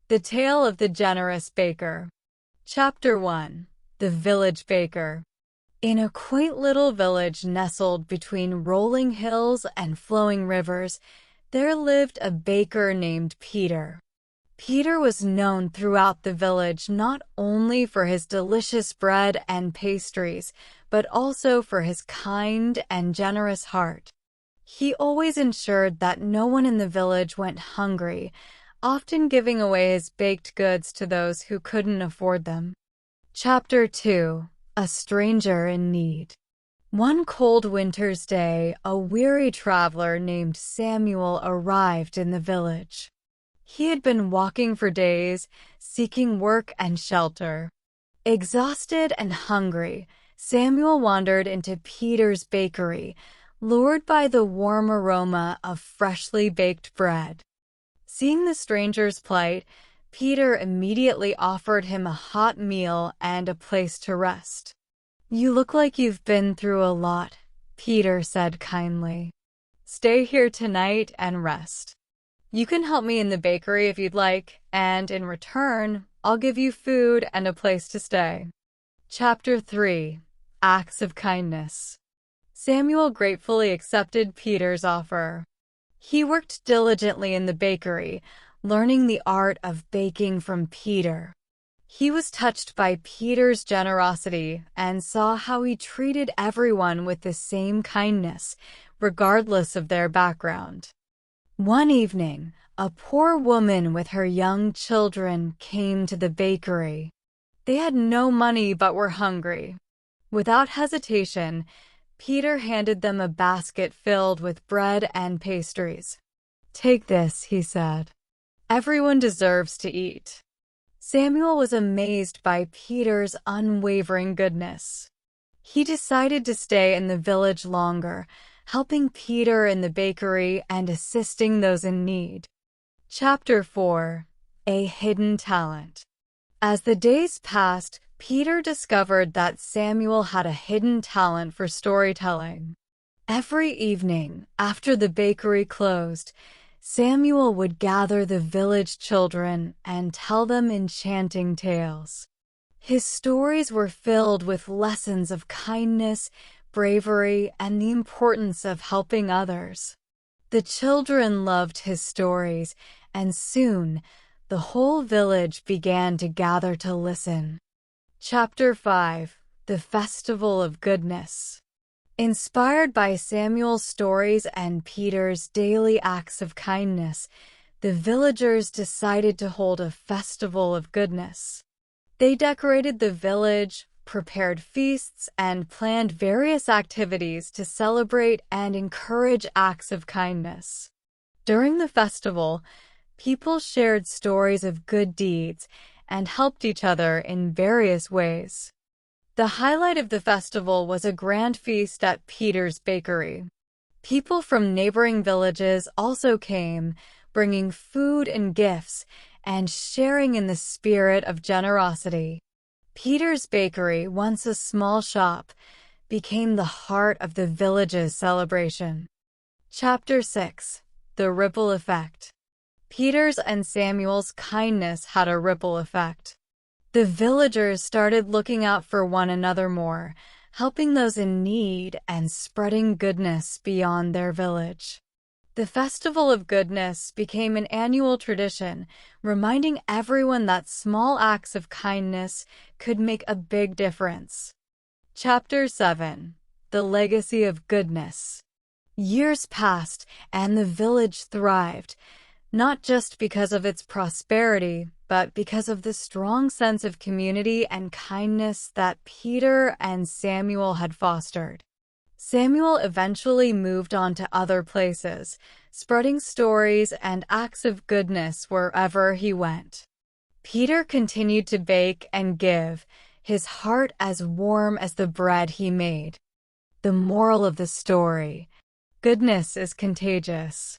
The Tale of the Generous Baker. Chapter 1. The Village Baker. In a quaint little village nestled between rolling hills and flowing rivers, there lived a baker named Peter. Peter was known throughout the village not only for his delicious bread and pastries, but also for his kind and generous heart. He always ensured that no one in the village went hungry, often giving away his baked goods to those who couldn't afford them. Chapter 2. A Stranger in Need. One cold winter's day, a weary traveler named Samuel arrived in the village. He had been walking for days, seeking work and shelter. Exhausted and hungry, Samuel wandered into Peter's bakery, lured by the warm aroma of freshly baked bread. Seeing the stranger's plight, Peter immediately offered him a hot meal and a place to rest. "You look like you've been through a lot," Peter said kindly. "Stay here tonight and rest. You can help me in the bakery if you'd like, and in return, I'll give you food and a place to stay." Chapter 3. Acts of Kindness. Samuel gratefully accepted Peter's offer. He worked diligently in the bakery, learning the art of baking from Peter. He was touched by Peter's generosity and saw how he treated everyone with the same kindness, regardless of their background. One evening, a poor woman with her young children came to the bakery. They had no money but were hungry. Without hesitation, Peter handed them a basket filled with bread and pastries. "Take this," he said. "Everyone deserves to eat." Samuel was amazed by Peter's unwavering goodness. He decided to stay in the village longer, helping Peter in the bakery and assisting those in need. Chapter 4. A Hidden Talent. As the days passed, Peter discovered that Samuel had a hidden talent for storytelling. Every evening, after the bakery closed, Samuel would gather the village children and tell them enchanting tales. His stories were filled with lessons of kindness, bravery, and the importance of helping others. The children loved his stories, and soon, the whole village began to gather to listen. Chapter 5. The Festival of Goodness. Inspired by Samuel's stories and Peter's daily acts of kindness, the villagers decided to hold a festival of goodness. They decorated the village, prepared feasts, and planned various activities to celebrate and encourage acts of kindness. During the festival, people shared stories of good deeds and helped each other in various ways. The highlight of the festival was a grand feast at Peter's bakery. People from neighboring villages also came, bringing food and gifts, and sharing in the spirit of generosity. Peter's bakery, once a small shop, became the heart of the village's celebration. Chapter 6. The Ripple Effect. Peter's and Samuel's kindness had a ripple effect. The villagers started looking out for one another more, helping those in need and spreading goodness beyond their village. The Festival of Goodness became an annual tradition, reminding everyone that small acts of kindness could make a big difference. Chapter 7. The Legacy of Goodness. Years passed, and the village thrived, not just because of its prosperity, but because of the strong sense of community and kindness that Peter and Samuel had fostered. Samuel eventually moved on to other places, spreading stories and acts of goodness wherever he went. Peter continued to bake and give, his heart as warm as the bread he made. The moral of the story: goodness is contagious.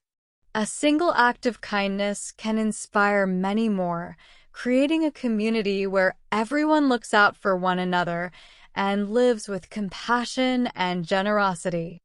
A single act of kindness can inspire many more, creating a community where everyone looks out for one another and lives with compassion and generosity.